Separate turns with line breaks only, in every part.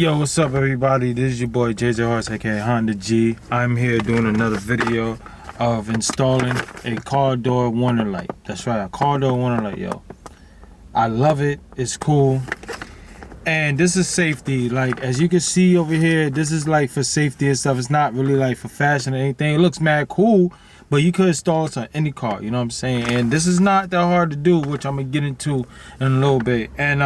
Yo, what's up everybody? This is your boy JJ Horse, aka Honda G. I'm here doing another video of installing a car door warning light. That's right, a car door warning light, yo. I love it, it's cool. And this is safety. Like, as you can see over here, this is like for safety and stuff. It's not really like for fashion or anything. It looks mad cool, but you could install it on any car, you know what I'm saying? And this is not that hard to do, which I'm gonna get into in a little bit. And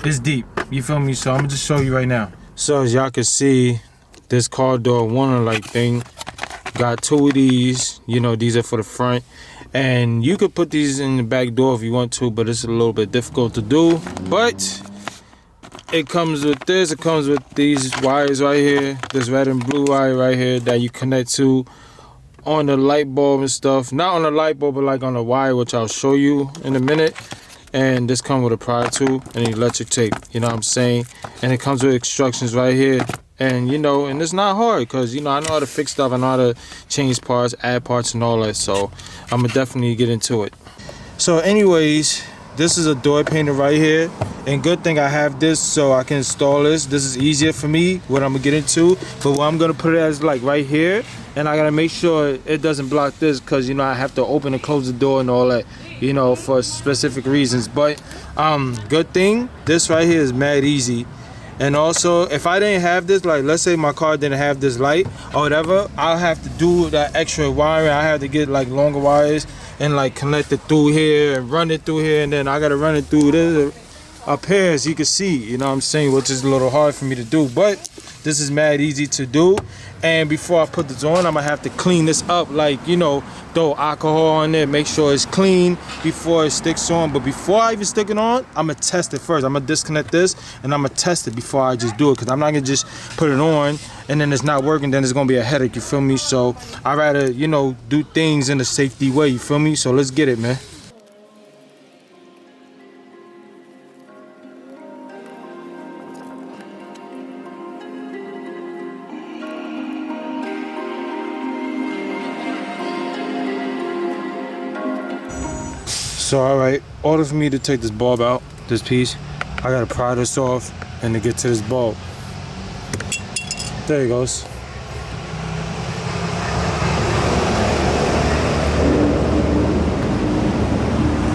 it's deep, you feel me? So I'm gonna just show you right now. So as y'all can see, this car door warning light thing got two of these. You know, these are for the front, and you could put these in the back door if you want to, but it's a little bit difficult to do. But it comes with this. It comes with these wires right here, this red and blue wire right here that you connect to on the light bulb and stuff. Not on the light bulb, but like on the wire, which I'll show you in a minute. And this comes with a pry tool and electric tape, you know what I'm saying? And it comes with instructions right here. And you know, and it's not hard, because you know, I know how to fix stuff, I know how to change parts, add parts and all that. So I'm gonna definitely get into it. So anyways, this is a door painter right here, and good thing I have this so I can install this. This is easier for me, what I'm gonna get into. But what I'm gonna put it as like right here, and I gotta make sure it doesn't block this, because you know, I have to open and close the door and all that, you know, for specific reasons. But good thing this right here is mad easy. And also, if I didn't have this, like let's say my car didn't have this light or whatever, I'll have to do that extra wiring. I have to get like longer wires and like connect it through here and run it through here, and then I gotta run it through this up here, as you can see, you know what I'm saying, which is a little hard for me to do, but this is mad easy to do. And before I put this on, I'm gonna have to clean this up, like, you know, throw alcohol on it, make sure it's clean before it sticks on. But before I even stick it on, I'm gonna test it first. I'm gonna disconnect this and I'm gonna test it before I just do it, because I'm not gonna just put it on and then it's not working, then it's gonna be a headache, you feel me? So I'd rather, you know, do things in a safety way, you feel me? So let's get it, man. So alright, order for me to take this bulb out, this piece. I gotta pry this off and to get to this bulb. There it goes.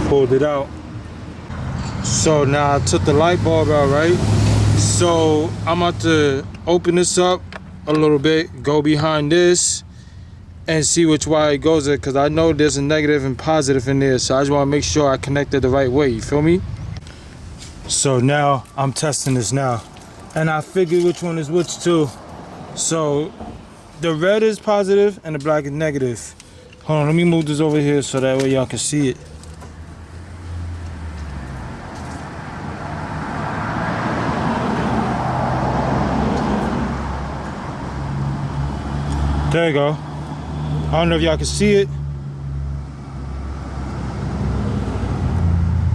Pulled it out. So now I took the light bulb out, right? So I'm about to open this up a little bit, go behind this, and see which wire it goes at, because I know there's a negative and positive in there, so I just want to make sure I connect it the right way, you feel me? So now I'm testing this now, and I figured which one is which too. So the red is positive and the black is negative. Hold on, let me move this over here so that way y'all can see it. There you go. I don't know if y'all can see it.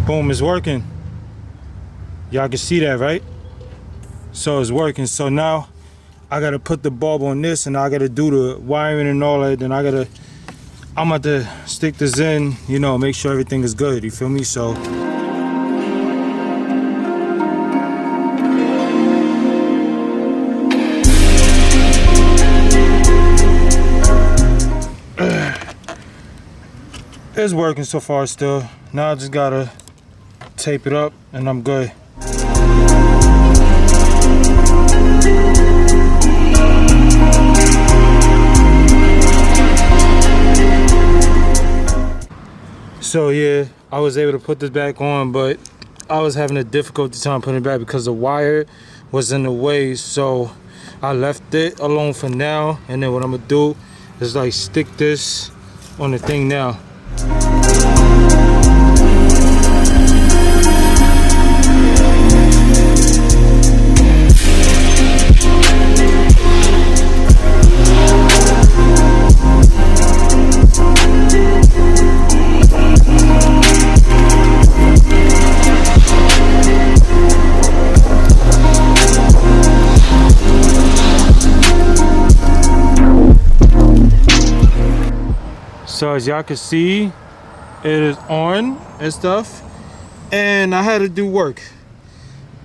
Boom, it's working. Y'all can see that, right? So it's working. So now I gotta put the bulb on this, and I gotta do the wiring and all that. Then I'm about to stick this in, you know, make sure everything is good, you feel me? So it's working so far still. Now I just gotta tape it up and I'm good. So yeah, I was able to put this back on, but I was having a difficult time putting it back because the wire was in the way. So I left it alone for now, and then what I'm gonna do is like stick this on the thing now. So as y'all can see, it is on and stuff, and I had to do work.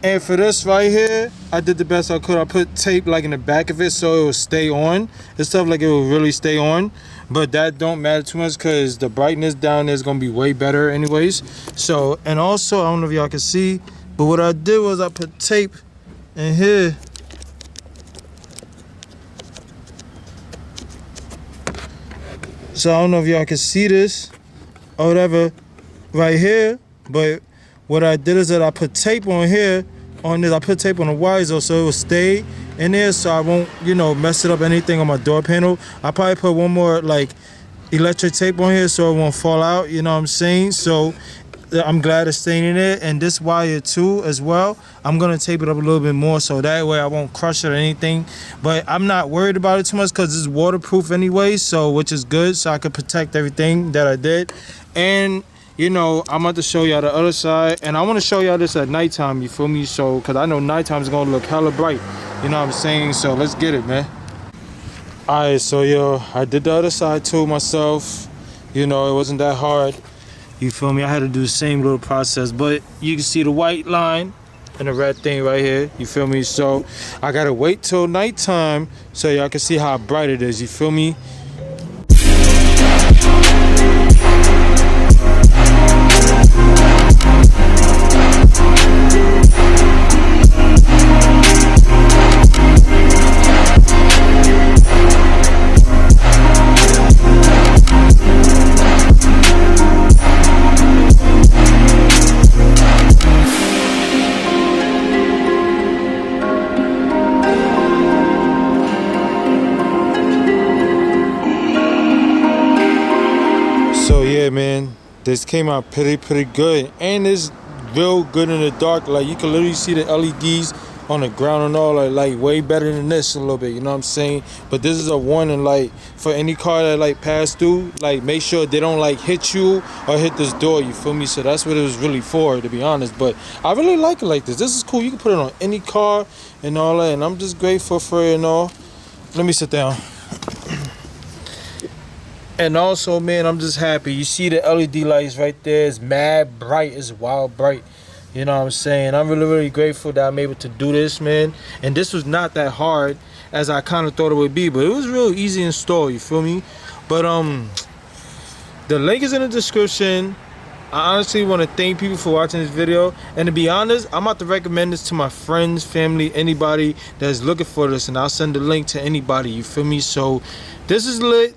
And for this right here, I did the best I could. I put tape like in the back of it so it will stay on. It's stuff like it will really stay on. But that don't matter too much because the brightness down there is going to be way better anyways. So, and also, I don't know if y'all can see, but what I did was I put tape in here. So I don't know if y'all can see this or whatever right here. But what I did is that I put tape on here. On this, I put tape on the wires though, so it will stay in there, so I won't, mess it up anything on my door panel. I probably put one more like electric tape on here so it won't fall out. You know what I'm saying? So I'm glad it's staying in there. And this wire too, as well, I'm gonna tape it up a little bit more so that way I won't crush it or anything. But I'm not worried about it too much because it's waterproof anyway, so which is good, so I can protect everything that I did. And I'm about to show y'all the other side, and I want to show y'all this at nighttime, you feel me? So, because I know nighttime is going to look hella bright, you know what I'm saying? So, let's get it, man. Alright, so, yo, I did the other side too myself. It wasn't that hard, you feel me? I had to do the same little process, but you can see the white line and the red thing right here, you feel me? So, I got to wait till nighttime so y'all can see how bright it is, you feel me? So yeah, man, this came out pretty good, and it's real good in the dark. Like you can literally see the LEDs on the ground and all, like way better than this a little bit, you know what I'm saying? But this is a warning, like for any car that like pass through, like make sure they don't like hit you or hit this door, you feel me? So that's what it was really for, to be honest. But I really like it like this. This is cool. You can put it on any car and all that, and I'm just grateful for it and all. Let me sit down. And also, man, I'm just happy. You see the LED lights right there. It's mad bright. It's wild bright. You know what I'm saying? I'm really grateful that I'm able to do this, man. And this was not that hard as I kind of thought it would be. But it was real easy to install, you feel me? But the link is in the description. I honestly want to thank people for watching this video. And to be honest, I'm about to recommend this to my friends, family, anybody that's looking for this. And I'll send the link to anybody, you feel me? So this is lit.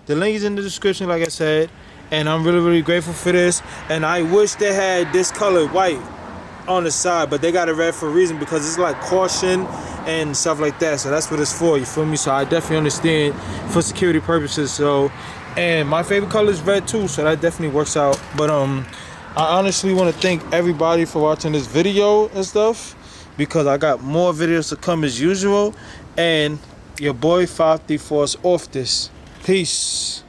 The link is in the description, like I said, and I'm really grateful for this. And I wish they had this color white on the side, but they got it red for a reason because it's like caution and stuff like that. So that's what it's for, you feel me? So I definitely understand for security purposes. So, and my favorite color is red too, so that definitely works out. But I honestly want to thank everybody for watching this video and stuff, because I got more videos to come as usual. And your boy 534 is off this. Peace.